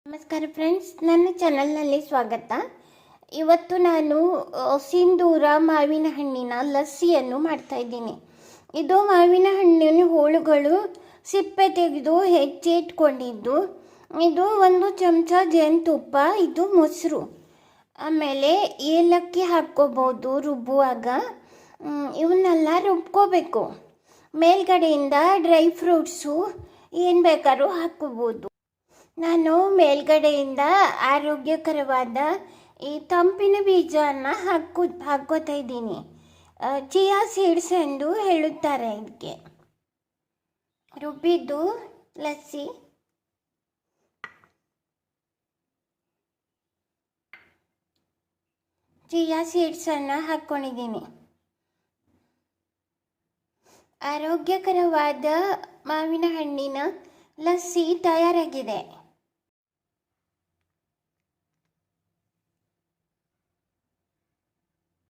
ನಮಸ್ಕಾರ ಫ್ರೆಂಡ್ಸ್, ನನ್ನ ಚಾನಲ್ನಲ್ಲಿ ಸ್ವಾಗತ. ಇವತ್ತು ನಾನು ಸಿಂಧೂರ ಮಾವಿನ ಹಣ್ಣಿನ ಲಸ್ಸಿಯನ್ನು ಮಾಡ್ತಾ ಇದ್ದೀನಿ. ಇದು ಮಾವಿನ ಹಣ್ಣಿನ ಹೋಳುಗಳು ಸಿಪ್ಪೆ ತೆಗೆದು ಹೆಚ್ಚಿಟ್ಕೊಂಡಿದ್ದು. ಇದು 1 ಚಮಚ ಜೇನುತುಪ್ಪ, ಇದು ಮೊಸರು, ಆಮೇಲೆ ಏಲಕ್ಕಿ ಹಾಕ್ಕೋಬೋದು ರುಬ್ಬುವಾಗ. ಇವನ್ನೆಲ್ಲ ರುಬ್ಕೋಬೇಕು. ಮೇಲ್ಗಡೆಯಿಂದ ಡ್ರೈ ಫ್ರೂಟ್ಸು ಏನು ಬೇಕಾದ್ರೂ ಹಾಕ್ಕೋಬೋದು. ನಾನು ಮೇಲ್ಗಡೆಯಿಂದ ಆರೋಗ್ಯಕರವಾದ ಈ ತಂಪಿನ ಬೀಜವನ್ನು ಹಾಕ್ಕೋತಾ ಇದ್ದೀನಿ. ಚಿಯಾ ಸೀಡ್ಸ್ ಎಂದು ಹೇಳುತ್ತಾರೆ ಇದಕ್ಕೆ. ರುಬ್ಬಿದ್ದು ಲಸ್ಸಿ. ಚಿಯಾ ಸೀಡ್ಸನ್ನು ಹಾಕ್ಕೊಂಡಿದ್ದೀನಿ. ಆರೋಗ್ಯಕರವಾದ ಮಾವಿನ ಹಣ್ಣಿನ ಲಸ್ಸಿ ತಯಾರಾಗಿದೆ.